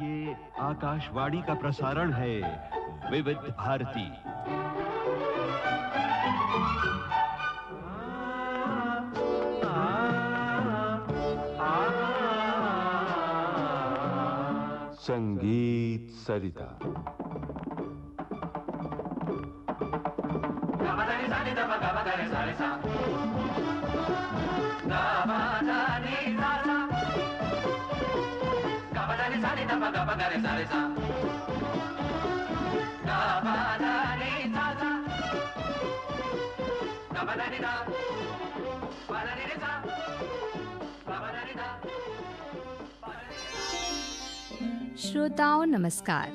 ये आकाशवाणी का प्रसारण है विविध भारती। संगीत सरिता। श्रोताओं नमस्कार।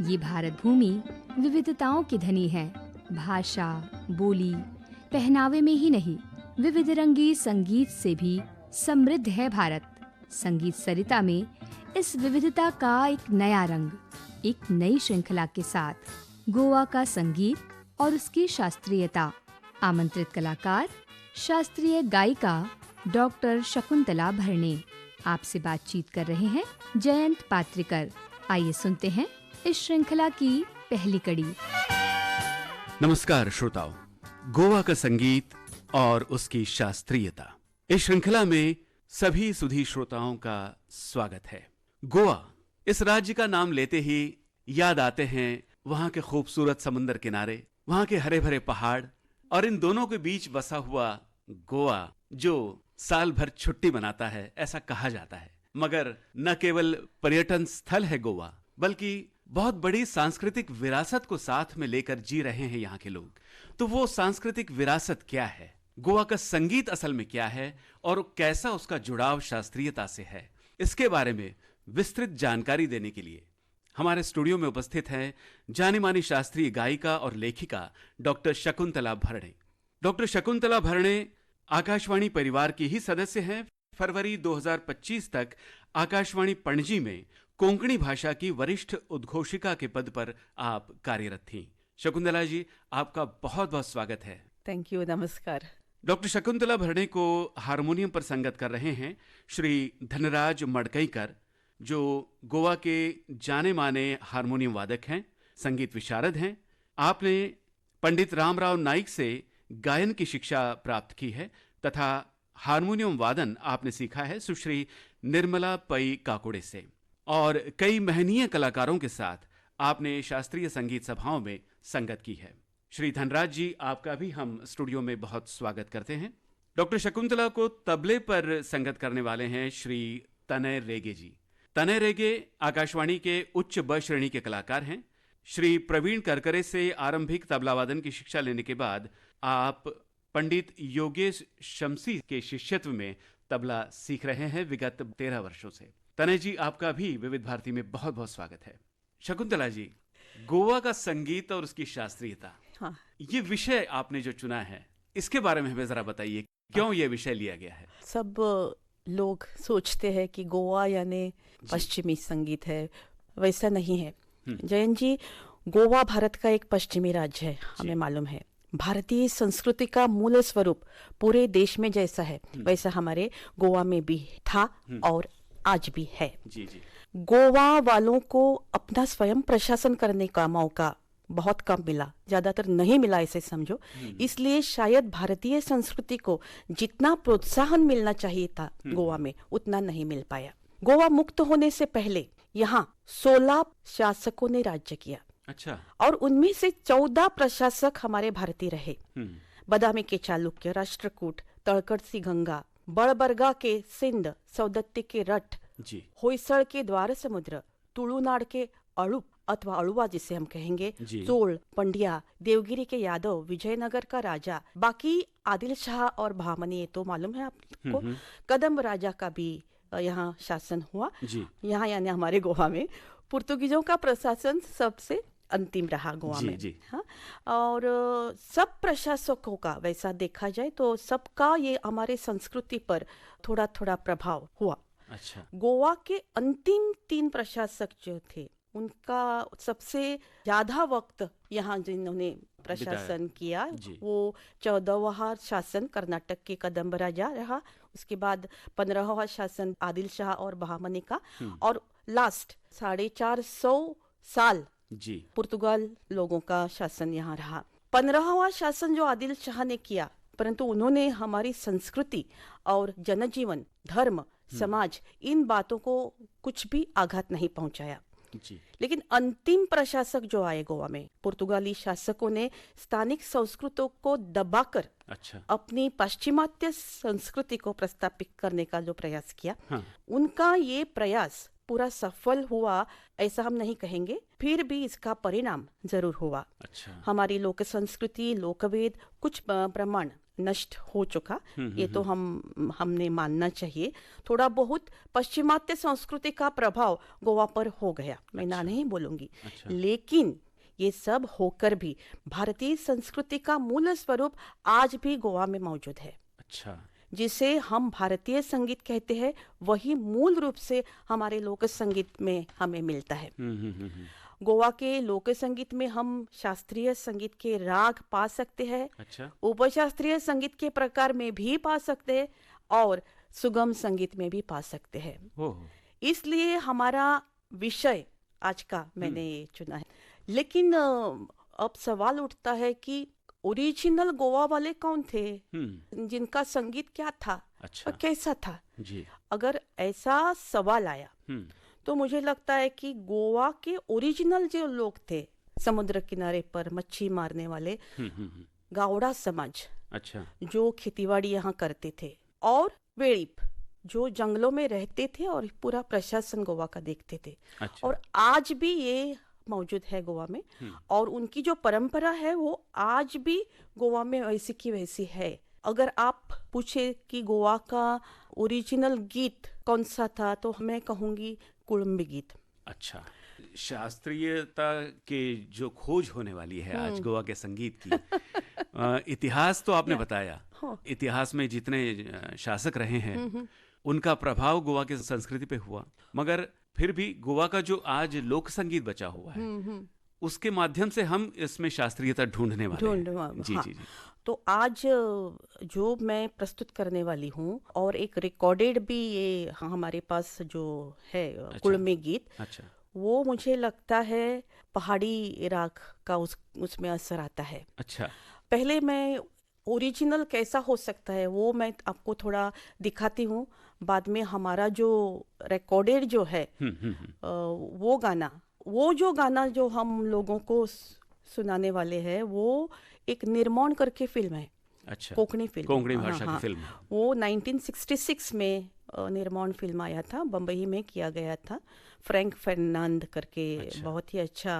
ये भारत भूमि विविधताओं की धनी है। भाषा, बोली, पहनावे में ही नहीं, विविध रंगी संगीत से भी समृद्ध है भारत। संगीत सरिता में इस विविधता का एक नया रंग, एक नई श्रृंखला के साथ गोवा का संगीत और उसकी शास्त्रीयता। आमंत्रित कलाकार शास्त्रीय गायिका डॉक्टर शकुंतला भरणे। आपसे बातचीत कर रहे हैं जयंत पात्रिकर। आइए सुनते हैं इस श्रृंखला की पहली कड़ी। नमस्कार श्रोताओं, गोवा का संगीत और उसकी शास्त्रीयता, इस श्रृंखला में सभी सुधी श्रोताओं का स्वागत है। गोवा, इस राज्य का नाम लेते ही याद आते हैं वहां के खूबसूरत समुंदर किनारे, वहां के हरे भरे पहाड़ और इन दोनों के बीच बसा हुआ गोवा, जो साल भर छुट्टी मनाता है, ऐसा कहा जाता है। मगर न केवल पर्यटन स्थल है गोवा, बल्कि बहुत बड़ी सांस्कृतिक विरासत को साथ में लेकर जी रहे हैं यहाँ के लोग। तो वो सांस्कृतिक विरासत क्या है, गोवा का संगीत असल में क्या है और कैसा उसका जुड़ाव शास्त्रीयता से है, इसके बारे में विस्तृत जानकारी देने के लिए हमारे स्टूडियो में उपस्थित हैं जानी मानी शास्त्रीय गायिका और लेखिका डॉक्टर शकुंतला भरणे। डॉक्टर शकुंतला भरणे आकाशवाणी परिवार की ही सदस्य हैं। फरवरी 2025 तक आकाशवाणी पणजी में कोंकणी भाषा की वरिष्ठ उद्घोषिका के पद पर आप कार्यरत थीं। शकुंतला जी, आपका बहुत बहुत स्वागत है। थैंक यू, नमस्कार। डॉक्टर शकुंतला भरणे को हारमोनियम पर संगत कर रहे हैं श्री धनराज मडकईकर, जो गोवा के जाने माने हारमोनियम वादक हैं, संगीत विशारद हैं। आपने पंडित रामराव नाइक से गायन की शिक्षा प्राप्त की है तथा हारमोनियम वादन आपने सीखा है सुश्री निर्मला पई काकुड़े से, और कई महनीय कलाकारों के साथ आपने शास्त्रीय संगीत सभाओं में संगत की है। श्री धनराज जी, आपका भी हम स्टूडियो में बहुत स्वागत करते हैं। डॉक्टर शकुंतला को तबले पर संगत करने वाले हैं श्री तनय रेगे जी। तनय रेगे आकाशवाणी के उच्च ब श्रेणी के कलाकार हैं। श्री प्रवीण करकरे से आरंभिक तबलावादन की शिक्षा लेने के बाद आप पंडित योगेश शमसी के शिष्यत्व में तबला सीख रहे हैं विगत 13 वर्षों से। तनय जी, आपका भी विविध भारती में बहुत बहुत स्वागत है। शकुंतला जी, गोवा का संगीत और उसकी शास्त्रीयता, हाँ, ये विषय आपने जो चुना है, इसके बारे में हमें जरा बताइए, क्यों ये विषय लिया गया है? सब लोग सोचते हैं कि गोवा यानी पश्चिमी संगीत है, वैसा नहीं है। जयंत जी, गोवा भारत का एक पश्चिमी राज्य है, हमें मालूम है। भारतीय संस्कृति का मूल स्वरूप पूरे देश में जैसा है वैसा हमारे गोवा में भी था और आज भी है। जी जी। गोवा वालों को अपना स्वयं प्रशासन करने का मौका बहुत कम मिला, ज्यादातर नहीं मिला ऐसे समझो। इसलिए शायद भारतीय संस्कृति को जितना प्रोत्साहन मिलना चाहिए था गोवा में, उतना नहीं मिल पाया। गोवा मुक्त होने से पहले यहाँ 16 शासकों ने राज्य किया। अच्छा। और उनमें से 14 प्रशासक हमारे भारतीय रहे। बदामी के चालुक्य, राष्ट्रकूट, तळकट सी गंगा, बड़बरगा के सिंध, सौदत्ती के रट, होयसड़ के द्वार समुद्र, तुलुनाड के अड़ुप अथवा अड़ुआ जिसे हम कहेंगे, चोल, पंड्या, देवगिरी के यादव, विजयनगर का राजा, बाकी आदिल शाह और बहामनी, ये तो मालूम है आपको। कदम राजा का भी यहाँ शासन हुआ। यहाँ यानी हमारे गोवा में पुर्तगीजों का प्रशासन सबसे अंतिम रहा गोवा में। हाँ, और सब प्रशासकों का वैसा देखा जाए तो सबका ये हमारे संस्कृति पर थोड़ा थोड़ा प्रभाव हुआ। अच्छा। गोवा के अंतिम 3 प्रशासक जो थे, उनका सबसे ज्यादा वक्त यहाँ जिन्होंने प्रशासन किया वो 14वां शासन कर्नाटक के कदम्ब राजा रहा। उसके बाद 15वां शासन आदिल शाह और बहामनी का, और लास्ट 450 साल जी पुर्तगाल लोगों का शासन यहाँ रहा। 15वां शासन जो आदिल शाह ने किया, परंतु उन्होंने हमारी संस्कृति और जनजीवन, धर्म, समाज, इन बातों को कुछ भी आघात नहीं पहुंचाया। जी लेकिन अंतिम प्रशासक जो आए गोवा में, पुर्तगाली शासकों ने स्थानिक संस्कृतों को दबाकर अच्छा अपनी पाश्चिमात्य संस्कृति को प्रस्थापित करने का जो प्रयास किया, हाँ उनका ये प्रयास पूरा सफल हुआ ऐसा हम नहीं कहेंगे, फिर भी इसका परिणाम जरूर हुआ। अच्छा हमारी लोक संस्कृति, लोकवेद, कुछ प्रमाण नष्ट हो चुका, ये तो हमने मानना चाहिए। थोड़ा बहुत पश्चिमात्य संस्कृति का प्रभाव गोवा पर हो गया, मैं ना नहीं बोलूंगी। अच्छा। लेकिन ये सब होकर भी भारतीय संस्कृति का मूल स्वरूप आज भी गोवा में मौजूद है। अच्छा जिसे हम भारतीय संगीत कहते हैं, वही मूल रूप से हमारे लोक संगीत में हमें मिलता है। गोवा के लोक संगीत में हम शास्त्रीय संगीत के राग पा सकते हैं, अच्छा उपशास्त्रीय संगीत के प्रकार में भी पा सकते हैं और सुगम संगीत में भी पा सकते हैं। ओह इसलिए हमारा विषय आज का मैंने चुना है। लेकिन अब सवाल उठता है कि ओरिजिनल गोवा वाले कौन थे, जिनका संगीत क्या था, अच्छा और कैसा था। जी अगर ऐसा सवाल आया तो मुझे लगता है कि गोवा के ओरिजिनल जो लोग थे, समुद्र किनारे पर मच्छी मारने वाले गावड़ा समाज, अच्छा जो खेतीबाड़ी यहाँ करते थे, और वेड़ीप जो जंगलों में रहते थे और पूरा प्रशासन गोवा का देखते थे। अच्छा और आज भी ये मौजूद है गोवा में, और उनकी जो परंपरा है वो आज भी गोवा में वैसी की वैसी है। अगर आप पूछे कि गोवा का ओरिजिनल गीत कौन सा था, तो मैं कहूंगी कुड़ुम्बी गीत। अच्छा, शास्त्रीयता के जो खोज होने वाली है आज गोवा के संगीत की, इतिहास तो आपने बताया, इतिहास में जितने शासक रहे हैं उनका प्रभाव गोवा के संस्कृति पे हुआ, मगर फिर भी गोवा का जो आज लोक संगीत बचा हुआ है उसके माध्यम से हम इसमें शास्त्रीयता ढूंढने वाले हैं। जी, हाँ। जी जी। तो आज जो मैं प्रस्तुत करने वाली हूँ, और एक रिकॉर्डेड भी ये हमारे पास जो है कुड़मी गीत, अच्छा वो मुझे लगता है पहाड़ी राग का उसमें असर आता है। अच्छा, पहले मैं ओरिजिनल कैसा हो सकता है वो मैं आपको थोड़ा दिखाती हूँ, बाद में हमारा जो रिकॉर्डेड जो है वो गाना जो हम लोगों को सुनाने वाले हैं, वो एक निर्माण करके फिल्म है। अच्छा, कोंकणी फिल्म, कोंकणी भाषा की फिल्म है। वो 1966 में निर्माण फिल्म आया था, बम्बई में किया गया था। फ्रैंक फर्नांड करके बहुत ही अच्छा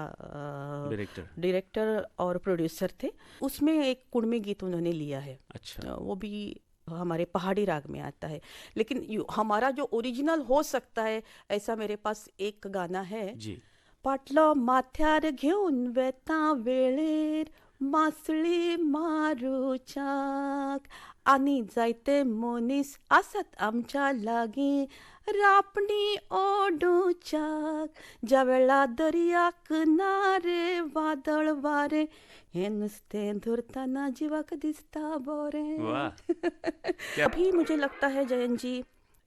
डायरेक्टर और प्रोड्यूसर थे। उसमें एक कुड़मी गीत उन्होंने लिया है। अच्छा, वो भी हमारे पहाड़ी राग में आता है। लेकिन हमारा जो ओरिजिनल हो सकता है, ऐसा मेरे पास एक गाना है जी। पाटलो माथ्यार घेऊन वेता वेळेर मासळी मारूचाक आनी जायते मनीस आसात आमच्या लागीं रापणी ओडूच्याक ज्या वेळा दर्याक नारे वादळ वारे हे नुस्तें धरताना जिवाक दिसता बरें। अभी मुझे लगता है जयंत जी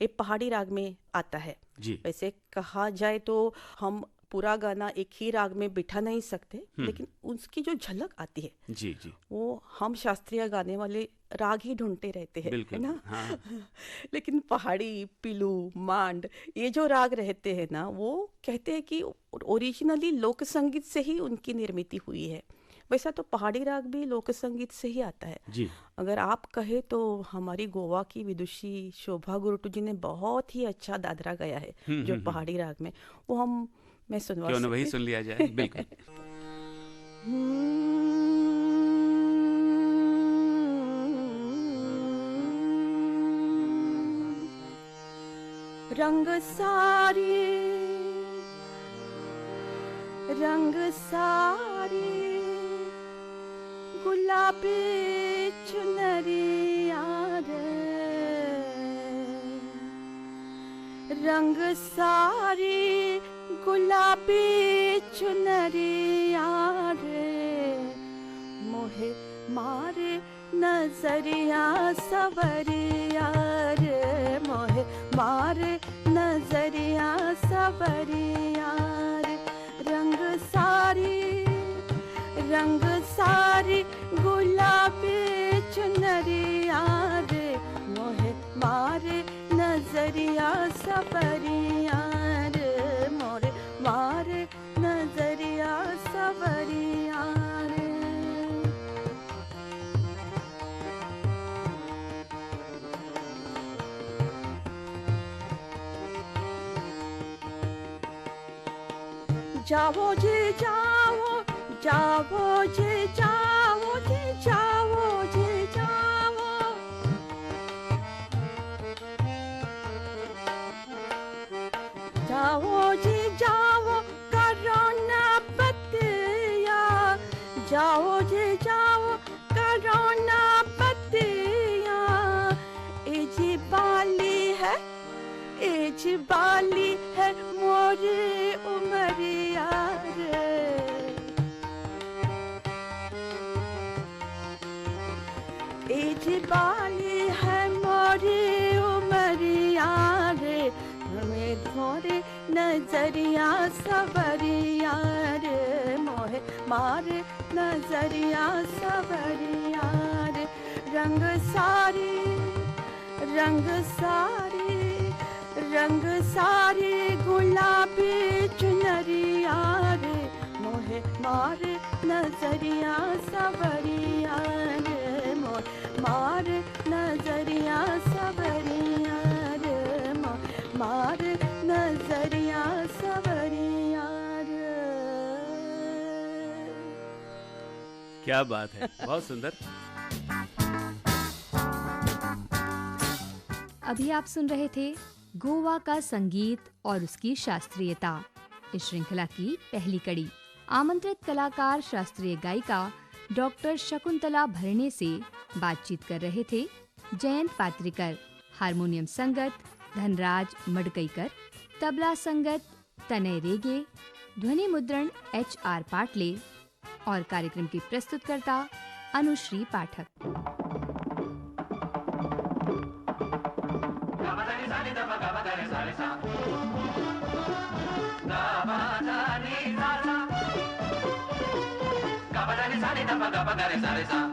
ये पहाड़ी राग में आता है जी। वैसे कहा जाए तो हम पूरा गाना एक ही राग में बिठा नहीं सकते, लेकिन उसकी जो झलक आती है जी जी, वो हम शास्त्रीय गाने वाले राग ही ढूंढते रहते हैं, है ना। हाँ। लेकिन पहाड़ी, पिलू, मांड, ये जो राग रहते हैं ना, वो कहते हैं कि ओरिजिनली लोक संगीत से ही उनकी निर्मित हुई है। वैसा तो पहाड़ी राग भी लोक संगीत से ही आता है जी। अगर आप कहे तो हमारी गोवा की विदुषी शोभा गुरुटू जी ने बहुत ही अच्छा दादरा गाया है जो पहाड़ी राग में, वो मैं सुनवा क्यों न वही सुन लिया जाए। बिल्कुल। रंग सारी गुलाबी चुनरिया रे, रंग सारी गुलाबी चुनरिया रे, मोहे मारे नजरिया सवरिया रे, मोहे मारे नजरिया सवरिया रे रंग सारी गुलाबी चुनरिया रे मोहे मारे नजरिया सवरिया रे मोरे मारे नजरिया सवरिया रे। जाओ जी जाओ जाओ जी जाओ जी जाओ जी जाओ जाओ जी जाओ करो ना बतिया जाओ जी जाओ करो ना बतिया एजी बाली है मोरी उमरिया रे एजी बाली है मोरी उमरिया रे हमें थोड़े नजरिया सवरिया रे मोहे मारे नजरिया सवरिया रे रंग सारी गुलाबी चुनरिया रे मोहे मारे नजरिया सवरिया रे मोहे मारे नजरिया सवरिया रे मोहे मारे नजरिया सवरिया रे। क्या बात है, बहुत सुंदर। अभी आप सुन रहे थे गोवा का संगीत और उसकी शास्त्रीयता। इस श्रृंखला की पहली कड़ी आमंत्रित कलाकार शास्त्रीय गायिका डॉक्टर शकुंतला भरणे से बातचीत कर रहे थे जयंत पात्रिकर, हारमोनियम संगत धनराज मडकईकर, तबला संगत तनय रेगे, ध्वनि मुद्रण HR पाटले और कार्यक्रम की प्रस्तुतकर्ता अनुश्री पाठक। Gabadani sani da ba gabadani sani sa